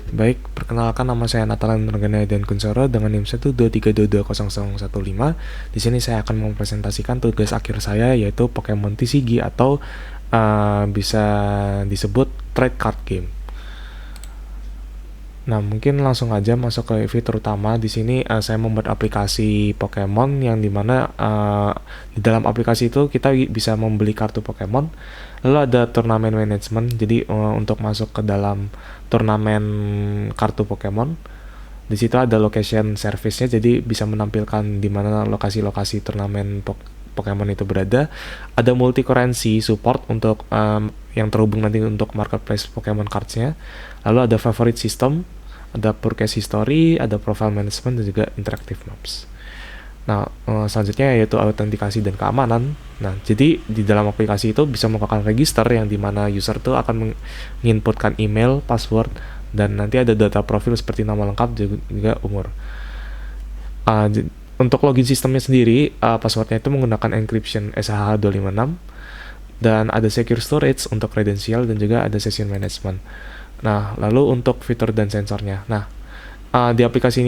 Baik, perkenalkan nama saya Natalan Regana dan Kunsoro dengan NIM 123220015. Di sini saya akan mempresentasikan tugas akhir saya yaitu Pokemon TCG atau bisa disebut trade card game. Nah, mungkin langsung aja masuk ke fitur utama. Di sini saya membuat aplikasi Pokemon yang dimana di dalam aplikasi itu kita bisa membeli kartu Pokemon. Lalu ada turnamen management. Jadi untuk masuk ke dalam turnamen kartu Pokemon, di situ ada location service-nya. Jadi bisa menampilkan di mana lokasi-lokasi turnamen Pokemon itu berada. Ada multi currency support untuk yang terhubung nanti untuk marketplace Pokemon cards-nya. Lalu ada favorite system, ada purchase history, ada profile management, dan juga interactive maps. Nah, selanjutnya yaitu autentikasi dan keamanan. Nah, jadi di dalam aplikasi itu bisa melakukan register yang dimana user tuh akan menginputkan email, password, dan nanti ada data profil seperti nama lengkap juga umur. Untuk login sistemnya sendiri, passwordnya itu menggunakan encryption SSH 256, dan ada secure storage untuk kredensial dan juga ada session management. Nah, lalu untuk fitur dan sensornya. Nah, di aplikasi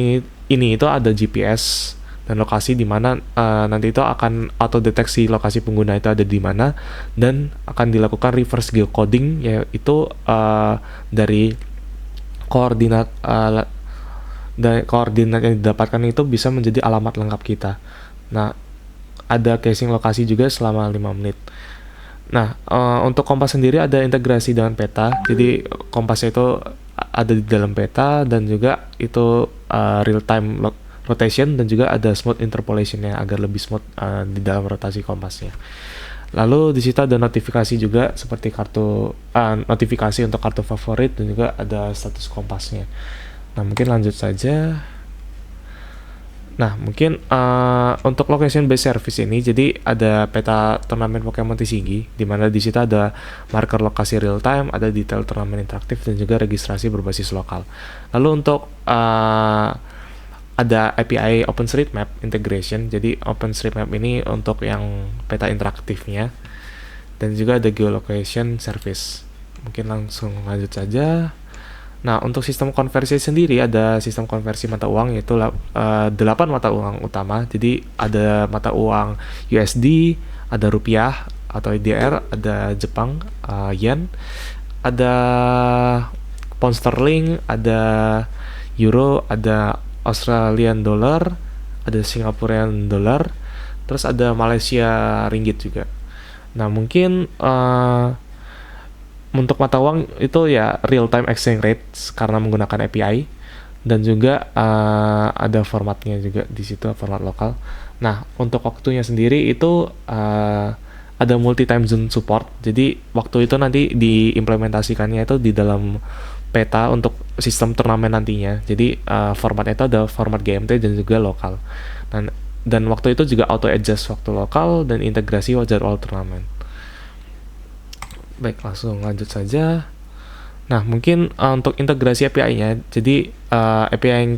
ini itu ada GPS dan lokasi di mana nanti itu akan auto deteksi lokasi pengguna itu ada di mana, dan akan dilakukan reverse geocoding, yaitu dari koordinat yang didapatkan itu bisa menjadi alamat lengkap kita. Nah, ada caching lokasi juga selama 5 menit. Nah, untuk Kompas sendiri ada integrasi dengan peta. Jadi Kompasnya itu ada di dalam peta, dan juga itu real time rotation, dan juga ada smooth interpolation-nya agar lebih smooth di dalam rotasi Kompasnya. Lalu di situ ada notifikasi juga seperti notifikasi untuk kartu favorit, dan juga ada status Kompasnya. Nah, mungkin lanjut saja. Nah, mungkin untuk location based service ini, jadi ada peta turnamen Pokemon TCG, di mana di situ ada marker lokasi real time, ada detail turnamen interaktif, dan juga registrasi berbasis lokal. Lalu untuk ada API OpenStreetMap integration, jadi OpenStreetMap ini untuk yang peta interaktifnya, dan juga ada geolocation service. Mungkin langsung lanjut saja. Nah, untuk sistem konversi sendiri ada sistem konversi mata uang, yaitu 8 mata uang utama. Jadi ada mata uang USD, ada rupiah atau IDR, ada Jepang, yen, ada pound sterling, ada euro, ada Australian dollar, ada Singaporean dollar, terus ada Malaysia ringgit juga. Nah, mungkin untuk mata uang itu ya real time exchange rate karena menggunakan API, dan juga ada formatnya juga di situ, format lokal. Nah, untuk waktunya sendiri itu ada multi time zone support. Jadi waktu itu nanti diimplementasikannya itu di dalam peta untuk sistem turnamen nantinya. Jadi formatnya itu ada format GMT dan juga lokal. Dan waktu itu juga auto adjust waktu lokal dan integrasi jadwal turnamen. Baik, langsung lanjut saja. Nah, mungkin untuk integrasi API-nya, jadi API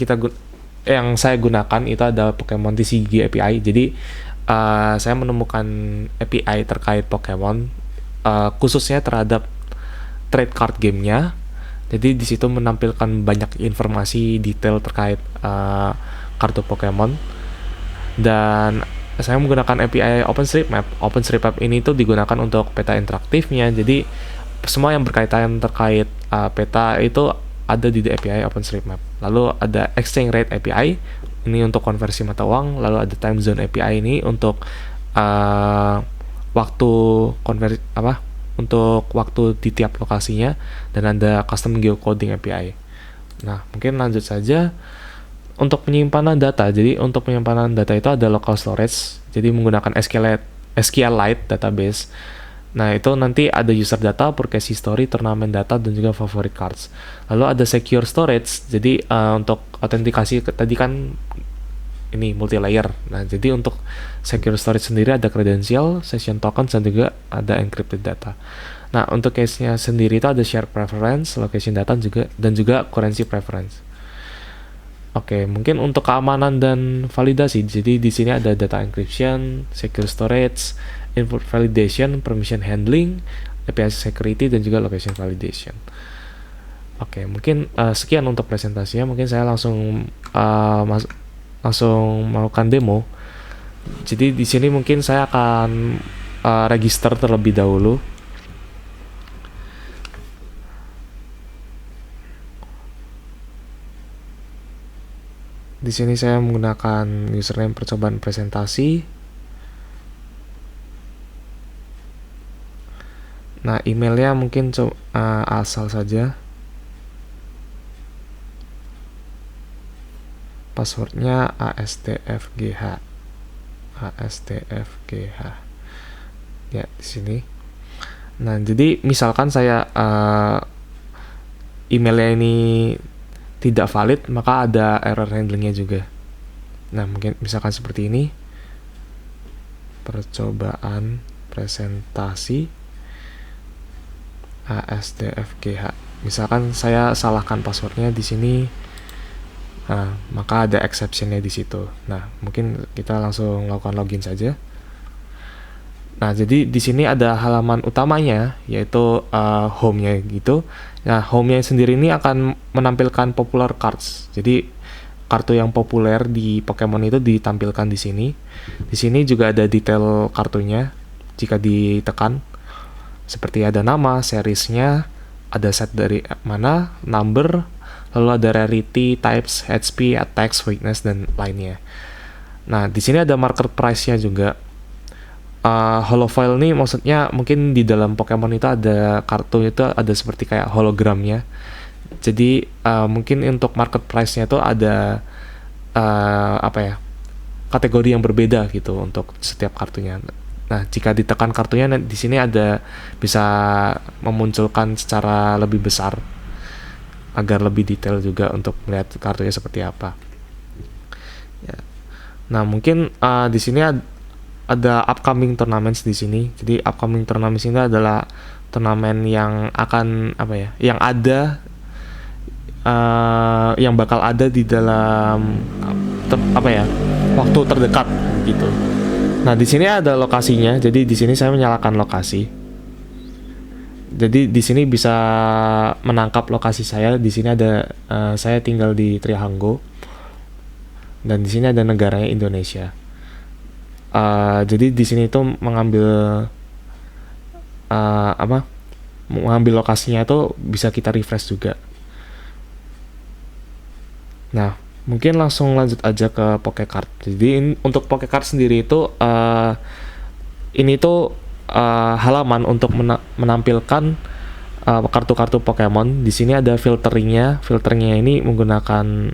yang saya gunakan itu ada Pokemon TCG API. Jadi saya menemukan API terkait Pokemon, khususnya terhadap trade card game-nya. Jadi di situ menampilkan banyak informasi detail terkait kartu Pokemon. Dan saya menggunakan API OpenStreetMap. OpenStreetMap ini tuh digunakan untuk peta interaktifnya. Jadi semua yang berkaitan terkait peta itu ada di API OpenStreetMap. Lalu ada Exchange Rate API ini untuk konversi mata uang. Lalu ada Time Zone API ini untuk waktu konversi untuk waktu di tiap lokasinya, dan ada Custom Geocoding API. Nah, mungkin lanjut saja. Untuk penyimpanan data, jadi untuk penyimpanan data itu ada local storage, jadi menggunakan SQLite database. Nah, itu nanti ada user data, purchase history, turnamen data, dan juga favorite cards. Lalu ada secure storage, jadi untuk autentikasi tadi kan ini multi layer. Nah, jadi untuk secure storage sendiri ada credential, session tokens, dan juga ada encrypted data. Nah, untuk case-nya sendiri itu ada share preference, location data, dan juga currency preference. Oke, mungkin untuk keamanan dan validasi, jadi di sini ada data encryption, secure storage, input validation, permission handling, API security, dan juga location validation. Oke, mungkin sekian untuk presentasinya. Mungkin saya langsung uh, langsung melakukan demo. Jadi di sini mungkin saya akan register terlebih dahulu. Di sini saya menggunakan username percobaan presentasi. Nah, emailnya mungkin asal saja. Passwordnya ASTFGH. ASTFGH. Ya, di sini. Nah, jadi misalkan saya emailnya ini tidak valid, maka ada error handlingnya juga. Nah, mungkin misalkan seperti ini. Percobaan presentasi ASTFGH. Misalkan saya salahkan passwordnya di sini. Nah, maka ada exceptionnya di situ. Nah, mungkin kita langsung lakukan login saja. Nah, jadi di sini ada halaman utamanya, yaitu home-nya gitu. Nah, home-nya sendiri ini akan menampilkan popular cards. Jadi, kartu yang populer di Pokemon itu ditampilkan di sini. Di sini juga ada detail kartunya jika ditekan. Seperti ada nama, seriesnya, ada set dari mana, number, lalu ada rarity, types, HP, attacks, weakness, dan lainnya. Nah, di sini ada market price-nya juga. Holofoil nih maksudnya mungkin di dalam Pokemon itu ada kartu itu ada seperti kayak hologramnya. Jadi mungkin untuk market price-nya itu ada kategori yang berbeda gitu untuk setiap kartunya. Nah, jika ditekan kartunya di sini ada bisa memunculkan secara lebih besar agar lebih detail juga untuk melihat kartunya seperti apa. Ya. Nah, mungkin di sini ada upcoming tournaments di sini. Jadi upcoming tournaments ini adalah turnamen yang akan yang ada yang bakal ada di dalam waktu terdekat gitu. Nah, di sini ada lokasinya. Jadi di sini saya menyalakan lokasi. Jadi di sini bisa menangkap lokasi saya. Di sini ada saya tinggal di Trihanggo. Dan di sini ada negaranya Indonesia. Jadi di sini itu mengambil mengambil lokasinya itu bisa kita refresh juga. Nah, mungkin langsung lanjut aja ke Pokecard. Jadi untuk Pokecard sendiri itu ini tuh halaman untuk menampilkan kartu-kartu Pokemon. Di sini ada filteringnya. Filteringnya ini menggunakan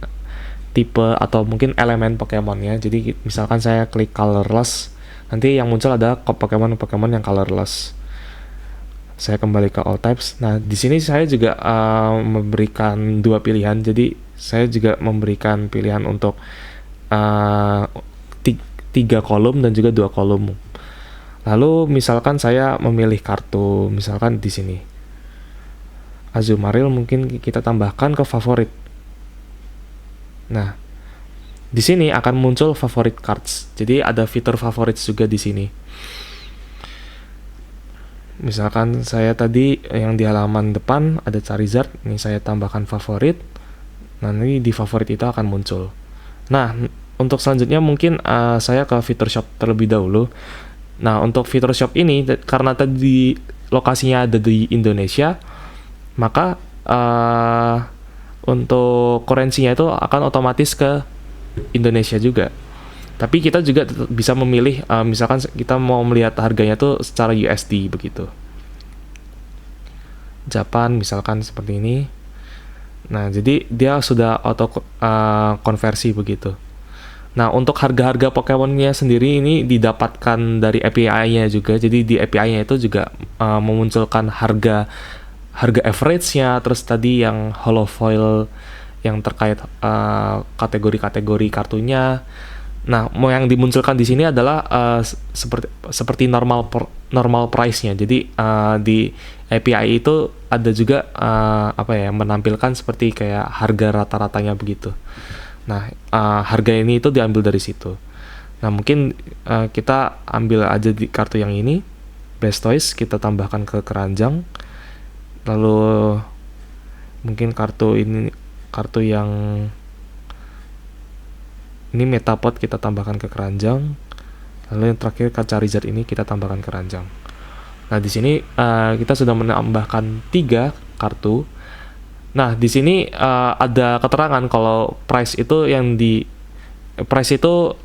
tipe atau mungkin elemen Pokemonnya. Jadi misalkan saya klik colorless, nanti yang muncul ada Pokemon yang colorless. Saya kembali ke all types. Nah, di sini saya juga memberikan dua pilihan. Jadi saya juga memberikan pilihan untuk 3 kolom dan juga 2 kolom. Lalu misalkan saya memilih kartu, misalkan di sini Azumarill, mungkin kita tambahkan ke favorit. Nah, di sini akan muncul favorite cards. Jadi ada fitur favorit juga di sini. Misalkan saya tadi yang di halaman depan ada Charizard, ini saya tambahkan favorit. Nanti di favorit itu akan muncul. Nah, untuk selanjutnya mungkin saya ke fitur shop terlebih dahulu. Nah, untuk fitur shop ini karena tadi lokasinya ada di Indonesia, maka untuk currency-nya itu akan otomatis ke Indonesia juga. Tapi kita juga bisa memilih misalkan kita mau melihat harganya tuh secara USD begitu. Japan misalkan seperti ini. Nah, jadi dia sudah auto konversi begitu. Nah, untuk harga-harga Pokemonnya sendiri ini didapatkan dari API-nya juga. Jadi di API-nya itu juga memunculkan harga average-nya, terus tadi yang holofoil yang terkait kategori-kategori kartunya. Nah, mau yang dimunculkan di sini adalah seperti normal price-nya. Jadi di API itu ada juga menampilkan seperti kayak harga rata-ratanya begitu. Nah, harga ini itu diambil dari situ. Nah, mungkin kita ambil aja di kartu yang ini, Blastoise, kita tambahkan ke keranjang. Lalu mungkin kartu yang ini Metapod kita tambahkan ke keranjang. Lalu yang terakhir Charizard ini kita tambahkan ke keranjang. Nah, di sini kita sudah menambahkan 3 kartu. Nah, di sini ada keterangan kalau price itu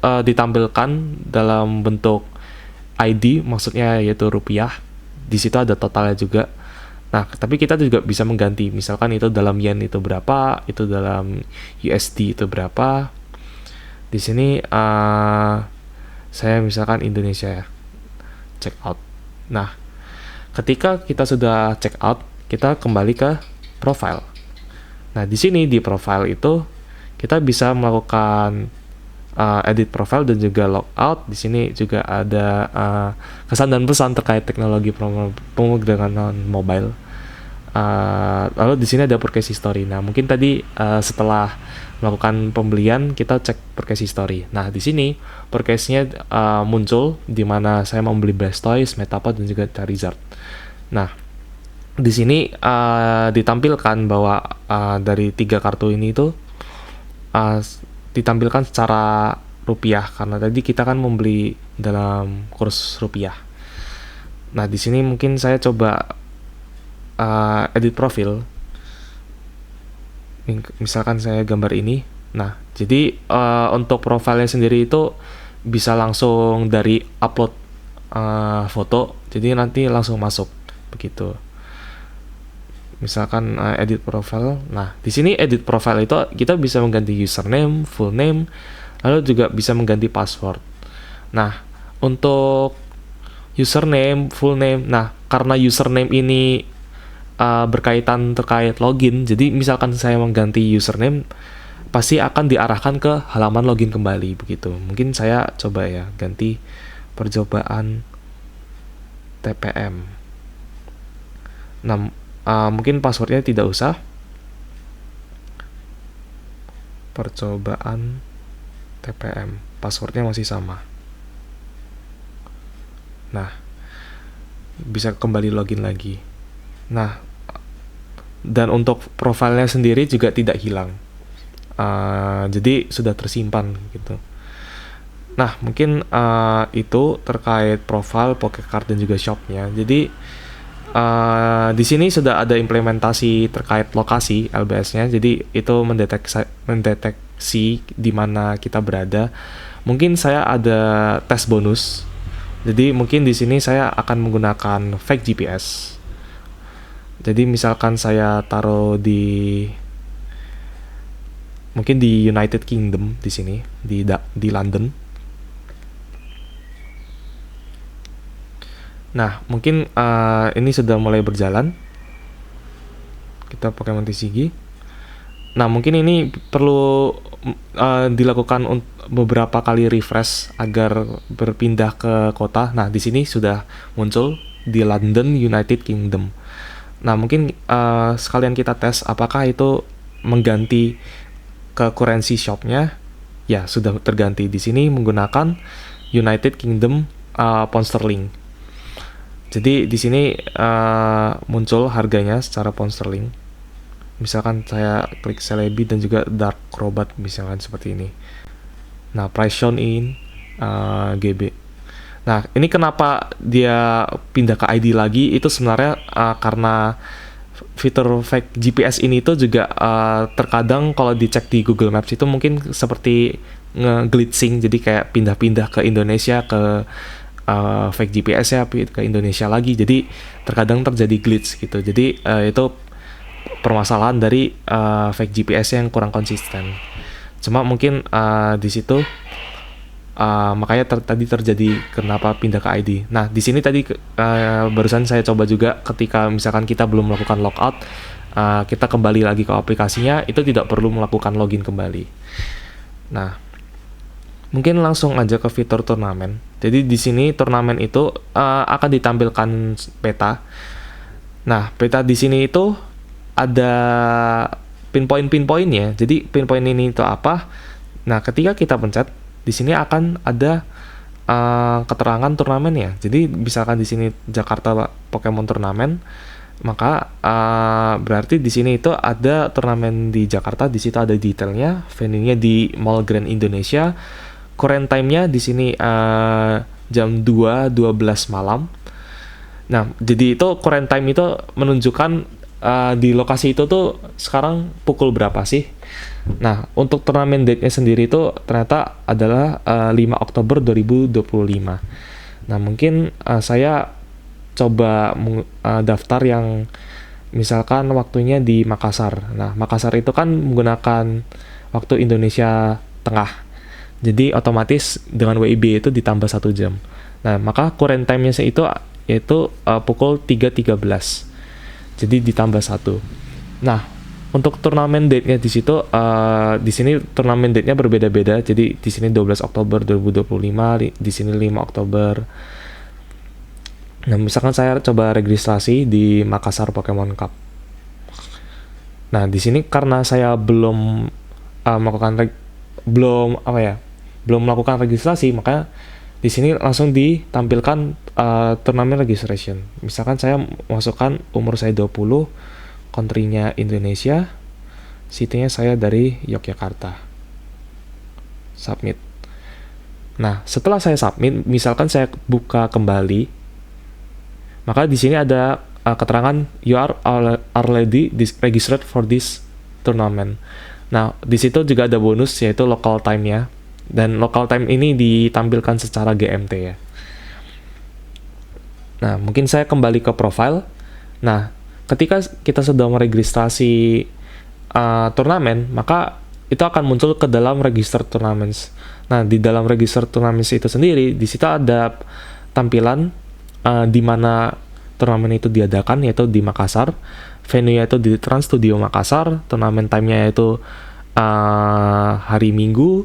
ditampilkan dalam bentuk ID, maksudnya yaitu rupiah. Di situ ada totalnya juga. Nah, tapi kita juga bisa mengganti. Misalkan itu dalam yen itu berapa, itu dalam USD itu berapa. Di sini saya misalkan Indonesia ya, check out. Nah, ketika kita sudah check out, kita kembali ke profile. Nah, di sini di profile itu kita bisa melakukan edit profile dan juga logout. Di sini juga ada kesan dan pesan terkait teknologi pemrograman mobile. Lalu di sini ada purchase history. Nah, mungkin tadi setelah melakukan pembelian kita cek purchase history. Nah, di sini purchase-nya muncul di mana saya membeli Blastoise, Metapod dan juga Charizard. Nah, di sini ditampilkan bahwa dari 3 kartu ini itu ditampilkan secara rupiah karena tadi kita kan membeli dalam kurs rupiah. Nah, di sini mungkin saya coba edit profil. Misalkan saya gambar ini. Nah, jadi untuk profilnya sendiri itu bisa langsung dari upload foto, jadi nanti langsung masuk begitu. Misalkan edit profile. Nah, di sini edit profile itu kita bisa mengganti username, full name, lalu juga bisa mengganti password. Nah, untuk username, full name. Nah, karena username ini berkaitan terkait login, jadi misalkan saya mengganti username pasti akan diarahkan ke halaman login kembali begitu. Mungkin saya coba ya ganti percobaan TPM. Nah, mungkin passwordnya tidak usah, percobaan TPM, passwordnya masih sama. Nah, bisa kembali login lagi. Nah, dan untuk profilnya sendiri juga tidak hilang, jadi sudah tersimpan gitu. Nah, mungkin itu terkait profile, Pokecard dan juga shopnya. Jadi di sini sudah ada implementasi terkait lokasi LBS-nya, jadi itu mendeteksi di mana kita berada. Mungkin saya ada tes bonus, jadi mungkin di sini saya akan menggunakan fake GPS. Jadi misalkan saya taruh mungkin di United Kingdom di sini, di London. Nah, mungkin ini sudah mulai berjalan. Kita Pokemon TCG. Nah, mungkin ini perlu dilakukan beberapa kali refresh agar berpindah ke kota. Nah, di sini sudah muncul di London, United Kingdom. Nah, mungkin sekalian kita tes apakah itu mengganti ke currency shopnya. Ya, sudah terganti. Di sini menggunakan United Kingdom pound sterling. Jadi di sini muncul harganya secara pound sterling. Misalkan saya klik Celebi dan juga Dark Crobat misalkan seperti ini. Nah, price shown in GB. Nah, ini kenapa dia pindah ke ID lagi, itu sebenarnya karena fitur fake GPS ini itu juga terkadang kalau dicek di Google Maps itu mungkin seperti nge-glitching, jadi kayak pindah-pindah ke Indonesia ke fake GPS ya ke Indonesia lagi, jadi terkadang terjadi glitch gitu. Jadi itu permasalahan dari fake GPS yang kurang konsisten. Cuma mungkin di situ makanya tadi terjadi kenapa pindah ke ID. Nah, di sini tadi barusan saya coba juga ketika misalkan kita belum melakukan logout, kita kembali lagi ke aplikasinya, itu tidak perlu melakukan login kembali. Nah, mungkin langsung aja ke fitur turnamen. Jadi di sini turnamen itu akan ditampilkan peta. Nah, peta di sini itu ada pinpoint-pinpointnya. Jadi pinpoint ini itu apa? Nah, ketika kita pencet di sini akan ada keterangan turnamen ya. Jadi misalkan di sini Jakarta Pokemon Turnamen. Maka berarti di sini itu ada turnamen di Jakarta, di situ ada detailnya, venue-nya di Mall Grand Indonesia. Current time-nya di sini jam 2.12 malam. Nah, jadi itu current time itu menunjukkan di lokasi itu tuh sekarang pukul berapa sih. Nah, untuk turnamen date-nya sendiri itu ternyata adalah 5 Oktober 2025. Nah, mungkin saya coba daftar yang misalkan waktunya di Makassar. Nah, Makassar itu kan menggunakan waktu Indonesia Tengah. Jadi otomatis dengan WIB itu ditambah 1 jam. Nah, maka current time-nya itu yaitu pukul 3.13. Jadi ditambah 1. Nah, untuk turnamen date-nya di situ di sini turnamen date-nya berbeda-beda. Jadi di sini 12 Oktober 2025, di sini 5 Oktober. Nah, misalkan saya coba registrasi di Makassar Pokemon Cup. Nah, di sini karena saya belum melakukan registrasi, maka di sini langsung ditampilkan turnamen registration. Misalkan saya masukkan umur saya 20, country-nya Indonesia, city-nya saya dari Yogyakarta. Submit. Nah, setelah saya submit, misalkan saya buka kembali, maka di sini ada keterangan you are already registered for this tournament. Nah, di situ juga ada bonus yaitu local time-nya. Dan local time ini ditampilkan secara GMT ya. Nah, mungkin saya kembali ke profile. Nah, ketika kita sudah meregistrasi turnamen, maka itu akan muncul ke dalam register tournaments. Nah, di dalam register tournaments itu sendiri, di situ ada tampilan di mana turnamen itu diadakan, yaitu di Makassar. Venue-nya itu di Trans Studio Makassar. Turnamen time-nya yaitu hari Minggu,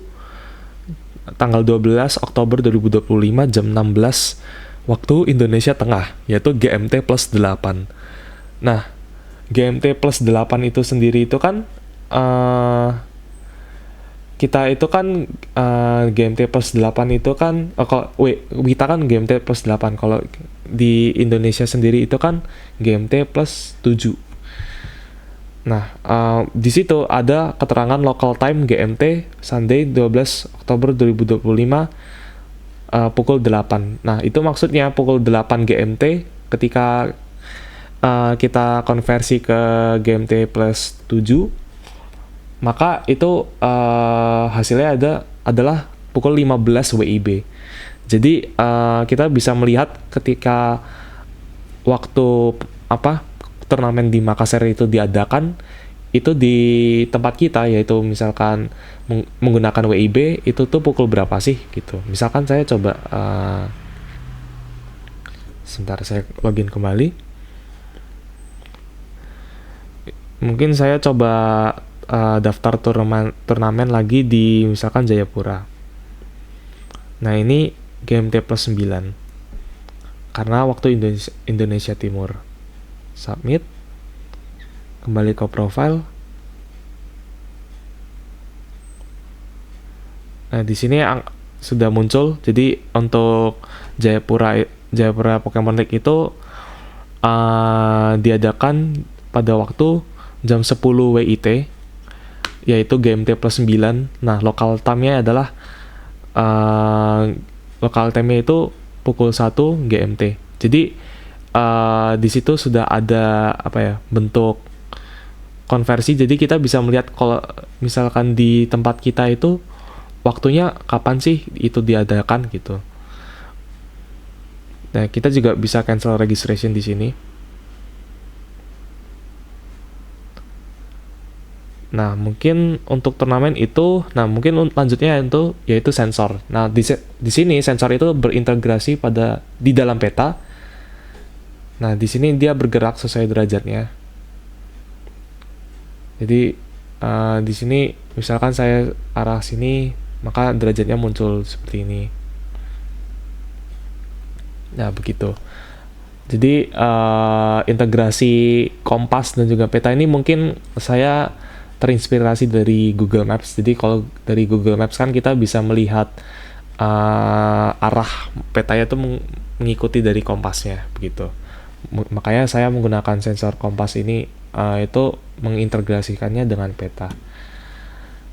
tanggal 12 Oktober 2025 jam 16 waktu Indonesia Tengah, yaitu GMT plus 8. Nah, GMT plus 8 itu sendiri itu kan kita itu kan GMT plus 8 itu kan kita kan GMT plus 8. Kalau di Indonesia sendiri itu kan GMT plus 7. Nah, di situ ada keterangan local time GMT Sunday 12 Oktober 2025 pukul 8. Nah, itu maksudnya pukul 8 GMT ketika kita konversi ke GMT plus 7, maka itu hasilnya adalah pukul 15 WIB. Jadi kita bisa melihat ketika waktu turnamen di Makassar itu diadakan, itu di tempat kita, yaitu misalkan menggunakan WIB, itu tuh pukul berapa sih gitu. Misalkan saya coba sebentar, saya login kembali. Mungkin saya coba daftar turnamen lagi di misalkan Jayapura. Nah, ini GMT plus 9 karena waktu Indonesia Timur. Submit, kembali ke profile. Nah, di sini sudah muncul. Jadi untuk Jayapura Pokemon League itu diadakan pada waktu jam 10 WIT, yaitu GMT plus 9. Nah, local time-nya adalah local time-nya itu pukul 1 GMT. Jadi di situ sudah ada bentuk konversi. Jadi kita bisa melihat kalau misalkan di tempat kita itu waktunya kapan sih itu diadakan gitu. Nah, kita juga bisa cancel registration di sini. Nah, mungkin untuk turnamen itu, mungkin lanjutnya itu yaitu sensor. Nah, di sini sensor itu berintegrasi di dalam peta. Nah, di sini dia bergerak sesuai derajatnya. Jadi di sini misalkan saya arah sini, maka derajatnya muncul seperti ini. Nah, begitu. Jadi integrasi kompas dan juga peta ini mungkin saya terinspirasi dari Google Maps. Jadi kalau dari Google Maps kan kita bisa melihat arah petanya itu mengikuti dari kompasnya begitu. Makanya saya menggunakan sensor kompas ini, itu mengintegrasikannya dengan peta.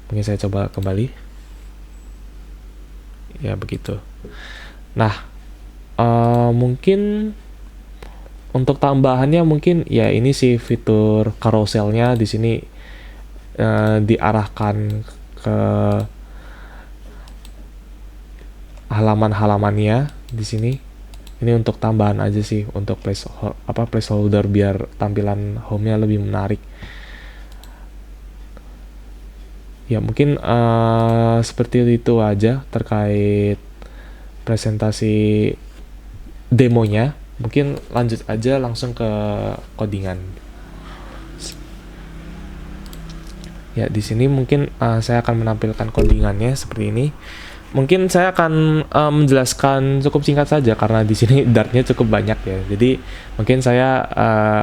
Mungkin saya coba kembali. Ya begitu. Nah, mungkin untuk tambahannya mungkin ya ini sih fitur carouselnya di sini, diarahkan ke halaman-halamannya di sini. Ini untuk tambahan aja sih, untuk placeholder biar tampilan home-nya lebih menarik. Ya mungkin seperti itu aja terkait presentasi demonya. Mungkin lanjut aja langsung ke codingan. Ya di sini mungkin saya akan menampilkan codingannya seperti ini. Mungkin saya akan menjelaskan cukup singkat saja karena di sini dartnya cukup banyak ya. Jadi mungkin saya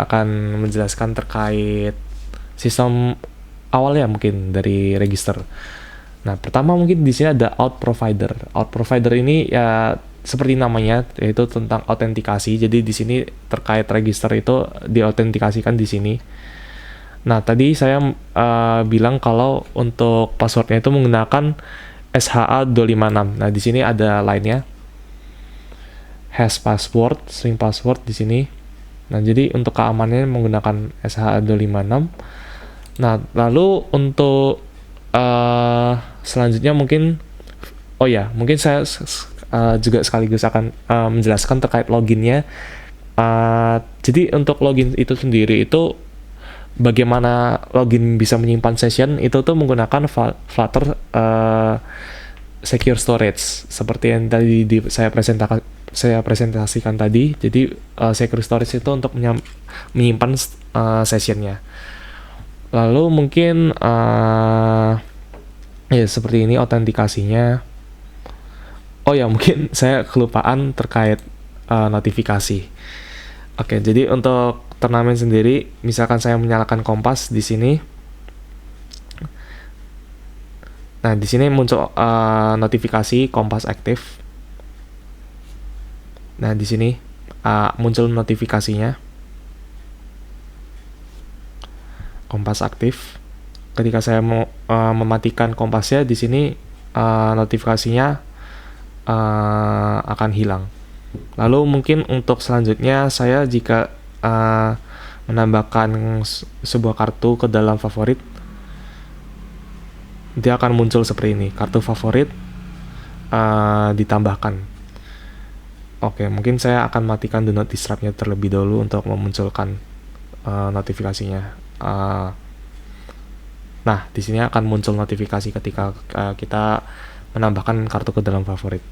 akan menjelaskan terkait sistem awalnya mungkin dari register. Nah, pertama mungkin di sini ada out provider. Out provider ini ya seperti namanya, yaitu tentang autentikasi. Jadi di sini terkait register itu diautentikasikan di sini. Nah, tadi saya bilang kalau untuk passwordnya itu menggunakan SHA-256. Nah, di sini ada line-nya. Hash password, string password di sini. Nah, jadi untuk keamanannya menggunakan SHA-256. Nah, lalu untuk selanjutnya mungkin mungkin saya juga sekaligus akan menjelaskan terkait loginnya. Jadi untuk login itu sendiri itu bagaimana login bisa menyimpan session itu tuh menggunakan Flutter Secure Storage seperti yang tadi saya presentasikan tadi. Jadi Secure Storage itu untuk menyimpan sessionnya. Lalu mungkin ya seperti ini autentikasinya. Mungkin saya kelupaan terkait notifikasi. Oke, jadi untuk turnamen sendiri, misalkan saya menyalakan kompas di sini. Nah, di sini muncul notifikasi kompas aktif. Nah, di sini muncul notifikasinya. Kompas aktif. Ketika saya mau mematikan kompasnya, di sini notifikasinya akan hilang. Lalu mungkin untuk selanjutnya saya jika menambahkan sebuah kartu ke dalam favorit, dia akan muncul seperti ini, kartu favorit ditambahkan. Oke, mungkin saya akan matikan do not disturb-nya terlebih dahulu untuk memunculkan notifikasinya. Nah, di sini akan muncul notifikasi ketika kita menambahkan kartu ke dalam favorit.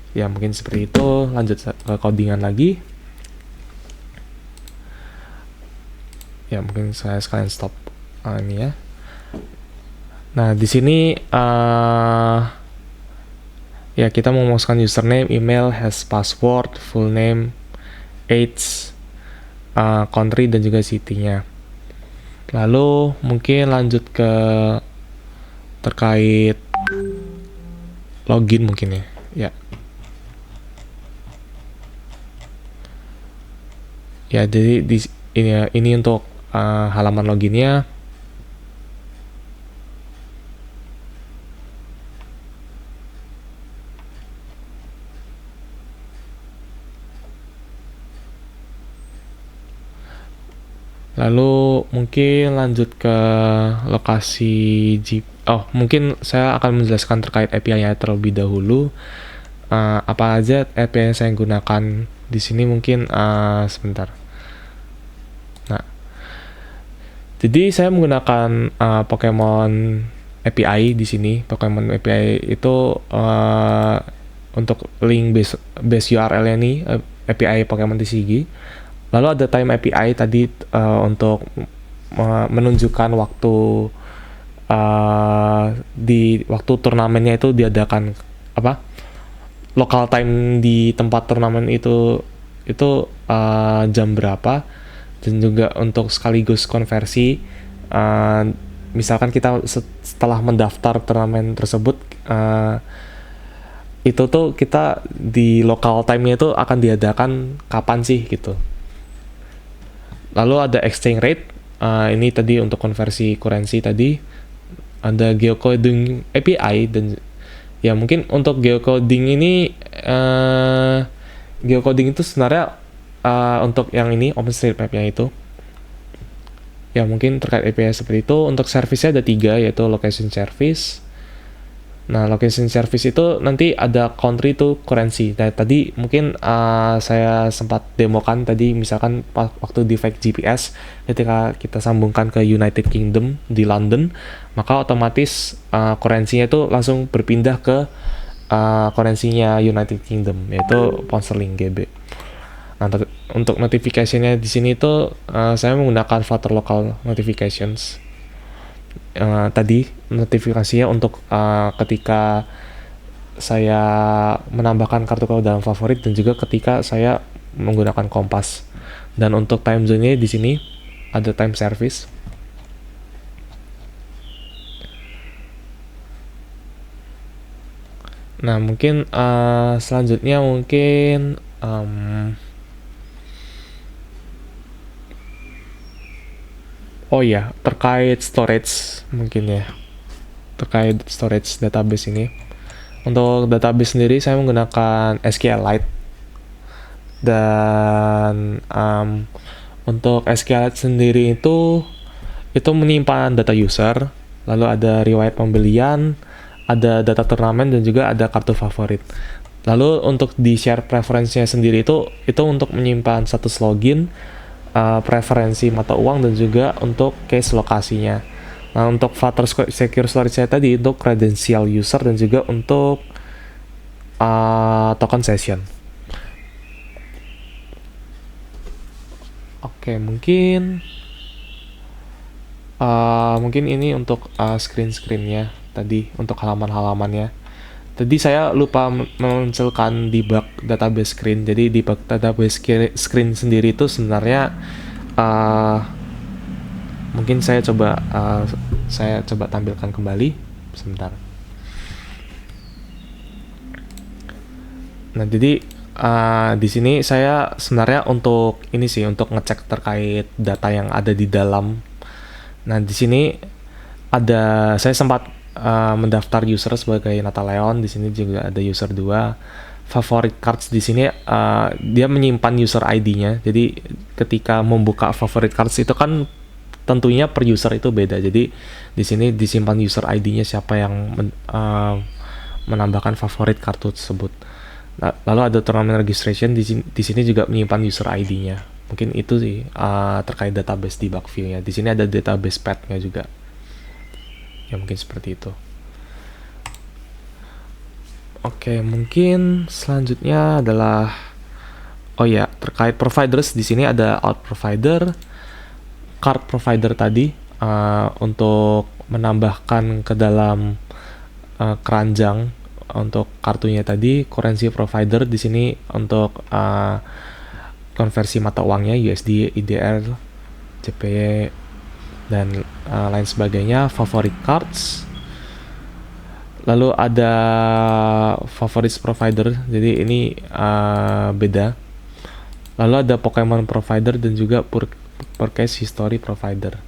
Ya, mungkin seperti itu. Lanjut ke codingan lagi. Ya, mungkin saya sekalian stop ini ya. Nah, di sini ya kita memasukkan username, email, hash password, full name, age, country dan juga city-nya. Lalu mungkin lanjut ke terkait login mungkin ya. Ya. Ya, jadi ini untuk halaman loginnya. Lalu mungkin lanjut ke lokasi mungkin saya akan menjelaskan terkait API-nya terlebih dahulu. Apa aja API yang saya gunakan di sini mungkin sebentar. Nah, jadi saya menggunakan Pokemon API di sini. Pokemon API itu untuk link base URL-nya nih, API Pokemon TCG. Lalu ada time API tadi untuk menunjukkan waktu di waktu turnamennya itu diadakan local time di tempat turnamen itu jam berapa, dan juga untuk sekaligus konversi misalkan kita setelah mendaftar turnamen tersebut itu tuh kita di local time-nya itu akan diadakan kapan sih gitu. Lalu ada exchange rate, ini tadi untuk konversi currency tadi. Ada geocoding API, dan ya mungkin untuk geocoding ini, geocoding itu sebenarnya untuk yang ini OpenStreetMap-nya itu. Ya mungkin terkait API seperti itu. Untuk service-nya ada 3, yaitu location service. Nah, location service itu nanti ada country to currency. Nah, tadi mungkin saya sempat demokan tadi, misalkan waktu di Fake GPS, ketika kita sambungkan ke United Kingdom di London, maka otomatis currency-nya itu langsung berpindah ke currency-nya United Kingdom, yaitu pound sterling GB. Nah, untuk notification-nya di sini itu saya menggunakan Flutter Local Notifications. Tadi notifikasinya untuk ketika saya menambahkan kartu kredit dalam favorit, dan juga ketika saya menggunakan Kompas. Dan untuk time zone-nya di sini ada time service. Nah, mungkin selanjutnya mungkin oh ya, terkait storage mungkin ya. Terkait storage database ini. Untuk database sendiri saya menggunakan SQLite. Dan untuk SQLite sendiri itu menyimpan data user, lalu ada riwayat pembelian, ada data turnamen, dan juga ada kartu favorit. Lalu untuk di share preference-nya sendiri itu untuk menyimpan status login, preferensi mata uang, dan juga untuk case lokasinya. Nah, untuk Flutter Secure Storage saya tadi untuk credential user, dan juga untuk token session. Oke, mungkin ini untuk screen-screennya tadi, untuk halaman-halamannya. Tadi saya lupa memunculkan debug database screen. Jadi debug database screen sendiri itu sebenarnya mungkin saya coba tampilkan kembali sebentar. Nah, jadi di sini saya sebenarnya untuk ini sih, untuk ngecek terkait data yang ada di dalam. Nah, di sini saya sempat mendaftar user sebagai Nataleon. Di sini juga ada user 2. Favorite cards di sini dia menyimpan user ID-nya. Jadi ketika membuka favorite cards itu kan tentunya per user itu beda. Jadi di sini disimpan user ID-nya siapa yang menambahkan favorit kartu tersebut. Nah, lalu ada tournament registration di sini juga menyimpan user ID-nya. Mungkin itu sih terkait database debug view-nya. Di sini ada database path-nya juga. Ya mungkin seperti itu. Oke, mungkin selanjutnya adalah terkait providers. Di sini ada alt provider, card provider tadi untuk menambahkan ke dalam keranjang untuk kartunya tadi. Currency provider di sini untuk konversi mata uangnya USD, IDR, JPY, dan lain sebagainya. Favorite cards, lalu ada favorites provider, jadi ini beda. Lalu ada Pokemon provider, dan juga purchase history provider.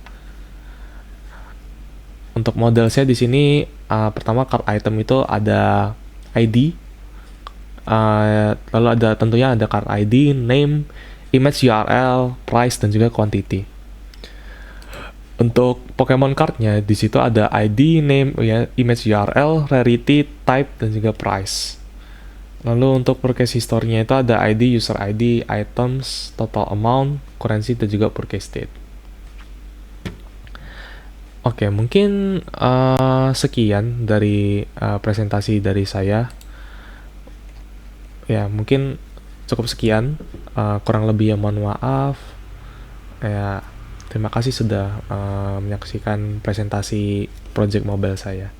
Untuk modelsnya di sini pertama card item itu ada ID, lalu tentunya ada card ID, name, image URL, price, dan juga quantity. Untuk Pokemon card-nya di situ ada ID, name, image URL, rarity, type, dan juga price. Lalu untuk purchase history-nya itu ada ID, user ID, items, total amount, currency, dan juga purchase date. Oke, mungkin sekian dari presentasi dari saya. Ya, mungkin cukup sekian. Kurang lebih ya mohon maaf. Ya, terima kasih sudah menyaksikan presentasi project mobile saya.